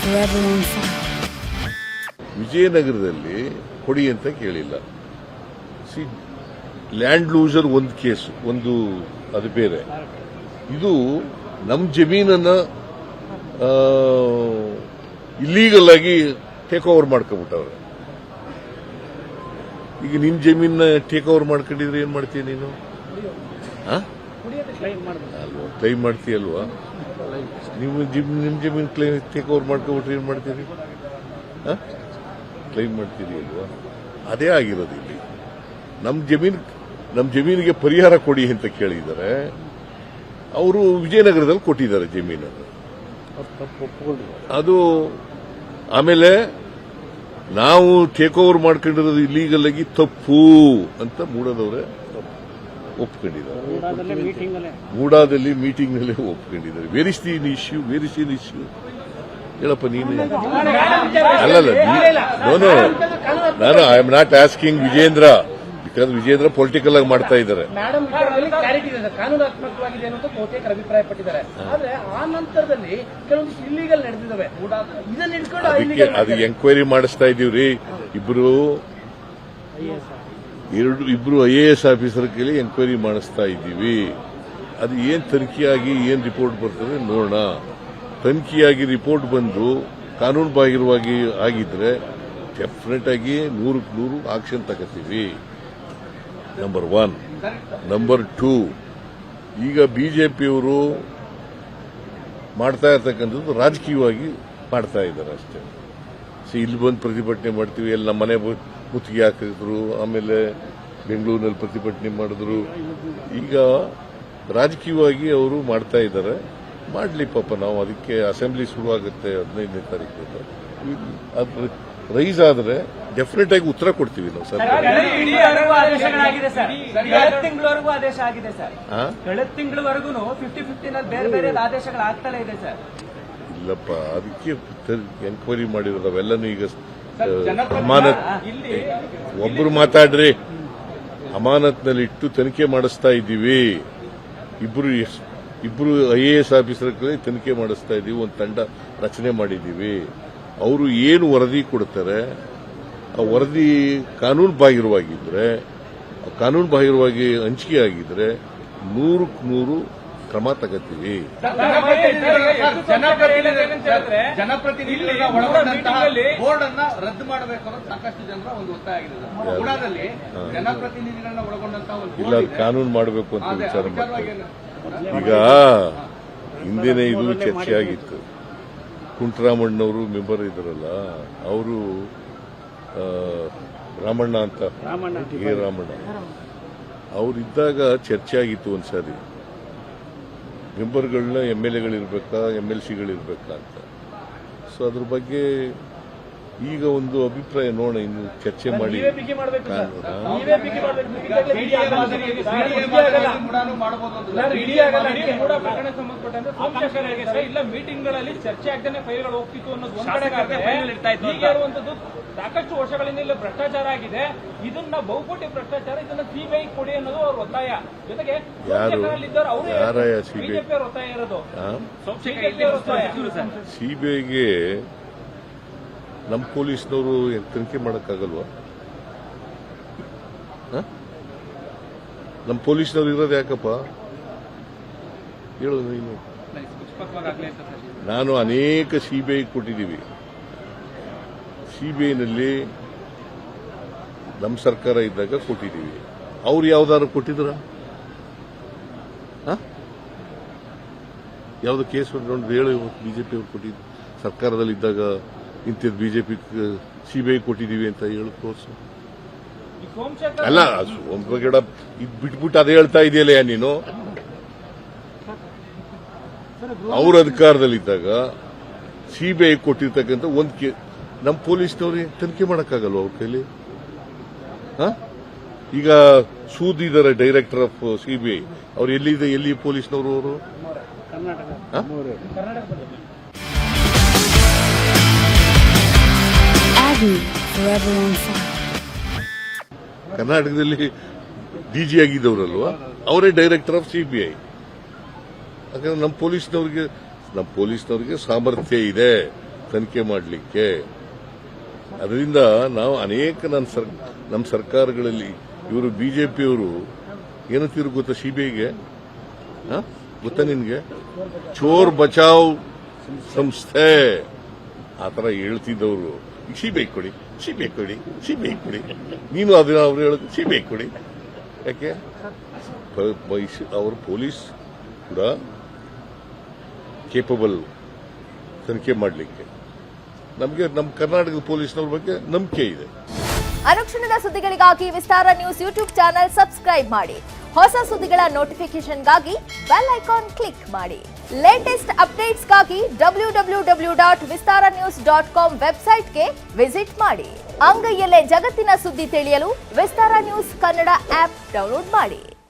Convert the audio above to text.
forever on fire. ವಿಜಯನಗರದಲ್ಲಿ ಕೊಡಿ ಅಂತ ಕೇಳಿಲ್ಲ. ಲ್ಯಾಂಡ್ ಲೂಸರ್ ಒಂದು ಕೇಸು, ಒಂದು ಅದು ಬೇರೆ. ಇದು ನಮ್ಮ ಜಮೀನನ್ನ ಇಲ್ಲೀಗಲ್ ಆಗಿ ಟೇಕ್ ಓವರ್ ಮಾಡ್ಕೊಂಡ್ಬಿಟ್ಟವ್ರೆ. ಈಗ ನಿನ್ ಜಮೀನ ಟೇಕ್ ಓವರ್ ಮಾಡ್ಕೊಂಡಿದ್ರೆ ಏನ್ ಮಾಡ್ತೀಯ ನೀನು? ಅಲ್ವಾ, ಕ್ಲೈಮ್ ಮಾಡ್ತೀಯಲ್ವಾ? ನಿಮ್ ಜಮೀನ್ ಟೇಕ್ ಓವರ್ ಮಾಡ್ಕೊಂಡ್ಬಿಟ್ರೆ ಏನ್ ಮಾಡ್ತೀರಿ? ಕ್ಲೈಮ್ ಮಾಡ್ತೀರಿ ಅಲ್ವಾ? ಅದೇ ಆಗಿರೋದು ಇಲ್ಲಿ. ನಮ್ಮ ಜಮೀನಿಗೆ ಪರಿಹಾರ ಕೊಡಿ ಅಂತ ಕೇಳಿದ್ದಾರೆ. ಅವರು ವಿಜಯನಗರದಲ್ಲಿ ಕೊಟ್ಟಿದ್ದಾರೆ ಜಮೀನನ್ನು. ಅದು ಆಮೇಲೆ ನಾವು ಟೇಕ್ ಓವರ್ ಮಾಡ್ಕೊಂಡಿರೋದು ಇಲ್ಲೀಗಲ್ ಆಗಿ ತಪ್ಪು ಅಂತ ಮೂಡದವರೇ ಒಪ್ಕೊಂಡಿದ್ದಾರೆ. ಮೂಡಾದಲ್ಲಿ ಮೀಟಿಂಗ್ ನಲ್ಲೇ ಒಪ್ಕೊಂಡಿದ್ದಾರೆ. Where is the issue? ಹೇಳಪ್ಪ ನೀನು. ಅಲ್ಲಲ್ಲ, ನಾನು I am not asking Vijayendra, because Vijayendra political ಆಗಿ ಮಾಡ್ತಾ ಇದ್ದಾರೆ. ಕಾನೂನಾತ್ಮಕವಾಗಿದೆ ಅನ್ನೋದು ಬಹುತೇಕರು ಅಭಿಪ್ರಾಯಪಟ್ಟಿದ್ದಾರೆ. ಆದ್ರೆ ಆ ನಂತರದಲ್ಲಿ ಕೆಲವೊಂದಿಷ್ಟು ಇಲ್ಲಿಗಲ್ ನಡೆದಿದ್ದಾವೆ. ಇದನ್ನ ಹಿಡ್ಕೊಂಡು ಅದು ಎಂಕ್ವೈರಿ ಮಾಡಿಸ್ತಾ ಇದೀವ್ರಿ. ಇಬ್ರು IAS ಆಫೀಸರ್ ಕೈಲಿ ಎಂಕ್ವೈರಿ ಮಾಡಿಸ್ತಾ ಇದ್ದೀವಿ. ಅದು ಏನ್ ತನಿಖೆಯಾಗಿ ಏನ್ ರಿಪೋರ್ಟ್ ಬರ್ತದೆ ನೋಡೋಣ. ತನಿಖೆಯಾಗಿ ರಿಪೋರ್ಟ್ ಬಂದು ಕಾನೂನು ಬಾಹಿರವಾಗಿ ಆಗಿದ್ರೆ ಡೆಫಿನೆಟ್ ಆಗಿ 100% ಆಕ್ಷನ್ ತಗೋತೀವಿ. ನಂಬರ್ 1. ನಂಬರ್ 2, ಈಗ ಬಿಜೆಪಿಯವರು ಮಾಡ್ತಾ ಇರ್ತಕ್ಕಂಥದ್ದು ರಾಜಕೀಯವಾಗಿ ಮಾಡ್ತಾ ಇದ್ದಾರೆ ಅಷ್ಟೇ. ಇಲ್ಲಿ ಬಂದು ಪ್ರತಿಭಟನೆ ಮಾಡ್ತೀವಿ, ಎಲ್ಲ ನಮ್ಮ ಮನೆ ಮುತ್ತಿಗೆ ಹಾಕಿದ್ರು, ಆಮೇಲೆ ಬೆಂಗಳೂರಿನಲ್ಲಿ ಪ್ರತಿಭಟನೆ ಮಾಡಿದ್ರು. ಈಗ ರಾಜಕೀಯವಾಗಿ ಅವರು ಮಾಡ್ತಾ ಇದ್ದಾರೆ. ಮಾಡ್ಲಿ ಪಾಪ, ನಾವು ಅದಕ್ಕೆ ಅಸೆಂಬ್ಲಿ ಶುರುವಾಗುತ್ತೆ 15ನೇ ತಾರೀಕು. ಅದು ರೈಸ್ ಆದ್ರೆ ಡೆಫಿನೆಟ್ ಆಗಿ ಉತ್ತರ ಕೊಡ್ತೀವಿ ನಾವು. ಸರ್ ತಿಂಗಳವರೆಗೂ ಆದೇಶ ಆಗಿದೆ ಸರ್. ಕಳೆದ ತಿಂಗಳವರೆಗೂ 50-50 ಬೇರೆ ಬೇರೆ ಆದೇಶಗಳಾಗ್ತಲೇ ಇದೆ ಸರ್. ಇಲ್ಲಪ್ಪ, ಅದಕ್ಕೆ ಎನ್ಕ್ವೈರಿ ಮಾಡಿರೋದು ಅವೆಲ್ಲನೂ ಈಗ ಅಮಾನತ್. ಒಬ್ರು ಮಾತಾಡ್ರಿ. ಅಮಾನತ್ನಲ್ಲಿ ಇಟ್ಟು ತನಿಖೆ ಮಾಡಿಸ್ತಾ ಇದ್ದೀವಿ. ಇಬ್ರು IAS ಆಫೀಸರ್ ತನಿಖೆ ಮಾಡಿಸ್ತಾ ಇದ್ದೀವಿ. ಒಂದು ತಂಡ ರಚನೆ ಮಾಡಿದ್ದೀವಿ. ಅವರು ಏನು ವರದಿ ಕೊಡ್ತಾರೆ, ಆ ವರದಿ ಕಾನೂನು ಬಾಹಿರವಾಗಿ ಹಂಚಿಕೆ ಆಗಿದ್ರೆ 100% ಕ್ರಮ ತಗೋತೀವಿ. ಜನಪ್ರತಿನಿಧಿಗಳ ಒಳಗೊಂಡಂತಹ ಬೋರ್ಡ್ ಅನ್ನ ರದ್ದು ಮಾಡಬೇಕು ಅನ್ನೋದು ಸಾಕಷ್ಟು ಜನರ ಒಂದು ಒತ್ತಾಯ ಆಗಿದೆ. ಕೂಡದಲ್ಲಿ ಜನಪ್ರತಿನಿಧಿಗಳನ್ನ ಒಳಗೊಂಡಂತಹ ಇಲ್ಲ, ಅದು ಕಾನೂನು ಮಾಡಬೇಕು ಅಂತ ವಿಚಾರ ಮಾಡ್ತಾರೆ. ಈಗ ಹಿಂದಿನ ಇದು ಚರ್ಚೆ ಆಗಿತ್ತು. ಕುಂಟರಾಮಣ್ಣವರು ಮೆಂಬರ್ ಇದ್ರಲ್ಲ, ಅವರು ರಾಮಣ್ಣ ಅಂತ, ರಾಮಣ್ಣ ಅವರಿದ್ದಾಗ ಚರ್ಚೆ ಆಗಿತ್ತು ಒಂದ್ಸಾರಿ, ಮೆಂಬರ್ಗಳನ್ನ MLAಗಳಿರ್ಬೇಕಾ MLCಗಳಿರ್ಬೇಕಾ ಅಂತ. ಸೊ ಅದ್ರ ಬಗ್ಗೆ ಈಗ ಒಂದು ಅಭಿಪ್ರಾಯ ನೋಡೋಣ, ಇನ್ನು ಚರ್ಚೆ ಮಾಡಿ. ಇಲ್ಲ, ಮೀಟಿಂಗ್ ಗಳಲ್ಲಿ ಚರ್ಚೆ ಆಗದೆ ಫೈಲ್ಗಳು ಹೋಗ್ತಿತ್ತು ಅನ್ನೋದು ಸಾಕಷ್ಟು ವರ್ಷಗಳಿಂದ ಇಲ್ಲಿ ಭ್ರಷ್ಟಾಚಾರ ಆಗಿದೆ. ಇದನ್ನ ಬಹುಕೋಟಿ ಭ್ರಷ್ಟಾಚಾರ, ಇದನ್ನ CBI ಕೊಡಿ ಅನ್ನೋದು ಅವ್ರ ಒತ್ತಾಯ. ಜೊತೆಗೆ ಬಿಜೆಪಿ ಅವ್ರ ಒತ್ತಾಯ ಇರೋದು. CBIಗೆ ನಮ್ಮ ಪೊಲೀಸ್ನವರು ತನಿಖೆ ಮಾಡಕ್ಕಾಗಲ್ವಾ? ನಮ್ಮ ಪೊಲೀಸ್ನವ್ರು ಇರೋದು ಯಾಕಪ್ಪ ಹೇಳೋದು ನೀನು? ನಾನು ಅನೇಕ CBI ಕೊಟ್ಟಿದ್ದೀವಿ. CBIನಲ್ಲಿ ನಮ್ಮ ಸರ್ಕಾರ ಇದ್ದಾಗ ಕೊಟ್ಟಿದ್ದೀವಿ. ಅವ್ರು ಯಾವ್ದಾದ್ರು ಕೊಟ್ಟಿದ್ರ? ಯಾವ್ದು ಕೇಸ್ ಹೇಳಿ ಬಿಜೆಪಿ ಅವ್ರು ಕೊಟ್ಟಿದ್ರು ಸರ್ಕಾರದಲ್ಲಿದ್ದಾಗ ಇಂಥದ್ದು ಬಿಜೆಪಿ CBI ಕೊಟ್ಟಿದ್ದೀವಿ ಅಂತ ಹೇಳಿ ತೋರ್ಸು. ಅಲ್ಲ, ಸೋಮಗೌಡ ಇದು ಬಿಟ್ಬಿಟ್ಟು ಅದೇ ಹೇಳ್ತಾ ಇದೆಯಲ್ಲ ನೀನು. ಅವ್ರ ಅಧಿಕಾರದಲ್ಲಿದ್ದಾಗ CBI ಕೊಟ್ಟಿರ್ತಕ್ಕಂಥ ಒಂದು ನಮ್ಮ ಪೊಲೀಸ್ನವ್ರಿಗೆ ತನಿಖೆ ಮಾಡಕ್ಕಾಗಲ್ವ ಅವ್ರ ಕೈಲಿ? ಈಗ ಸೂದಿದ್ದಾರೆ ಡೈರೆಕ್ಟರ್ ಆಫ್ CBI. ಅವ್ರು ಎಲ್ಲಿ ಪೊಲೀಸ್ನವರು? ಅವರು forever on fire. ಕರ್ನಾಟಕದಲ್ಲಿ DG ಆಗಿದ್ದವರಲ್ವಾ, ಅವರೇ ಡೈರೆಕ್ಟರ್ ಆಫ್ CBI. ಯಾಕಂದ್ರೆ ನಮ್ಮ ಪೊಲೀಸ್ನವ್ರಿಗೆ ಸಾಮರ್ಥ್ಯ ಇದೆ, ತನಿಖೆ ಮಾಡಲಿಕ್ಕೆ. ಅದರಿಂದ ನಾವು ಅನೇಕ ನಮ್ಮ ಸರ್ಕಾರಗಳಲ್ಲಿ ಇವರು ಬಿಜೆಪಿಯವರು ಏನಂತೀರು ಗೊತ್ತಾ, ಸಿಬಿಐಗೆ ಗೊತ್ತಾ ನಿನ್ಗೆ, ಚೋರ್ ಬಚಾವ್ ಸಂಸ್ಥೆ ಆ ಥರ ಹೇಳ್ತಿದ್ದವರು. ಸಿಬಿಐ ಕೊಡಿ, ಸಿಬಿಐ ಕೊಡಿ, ಸಿಬಿಐ ಕೊಡಿ. ನೀನು ಅದನ್ನ ಅವ್ರು ಹೇಳೋದು ಸಿಬಿಐ ಕೊಡಿ. ಯಾಕೆ ಅವ್ರ ಪೊಲೀಸ್ ಕೂಡ ಕೇಪಬಲ್ ತನಿಖೆ ಮಾಡಲಿಕ್ಕೆ. ನಮಗೆ ನಮ್ಮ ಕರ್ನಾಟಕದ ಪೊಲೀಸ್ನವ್ರ ಬಗ್ಗೆ ನಂಬಿಕೆ ಇದೆ. ಅನುಕ್ಷಣದ ಸುದ್ದಿಗಳಿಗಾಗಿ ವಿಸ್ತಾರ ನ್ಯೂಸ್ ಯೂಟ್ಯೂಬ್ ಚಾನೆಲ್ ಸಬ್ಸ್ಕ್ರೈಬ್ ಮಾಡಿ. ಹೊಸ ಸುದ್ದಿಗಳ ನೋಟಿಫಿಕೇಶನ್ಗಾಗಿ ಬೆಲ್ ಐಕಾನ್ ಕ್ಲಿಕ್ ಮಾಡಿ. ಲೇಟೆಸ್ಟ್ ಅಪ್ಡೇಟ್ಸ್ಗಾಗಿ www.vistaranews.com ವೆಬ್ಸೈಟ್ಗೆ ವಿಸಿಟ್ ಮಾಡಿ. ಅಂಗೈಯಲ್ಲೇ ಜಗತ್ತಿನ ಸುದ್ದಿ ತಿಳಿಯಲು ವಿಸ್ತಾರ ನ್ಯೂಸ್ ಕನ್ನಡ ಆಪ್ ಡೌನ್ಲೋಡ್ ಮಾಡಿ.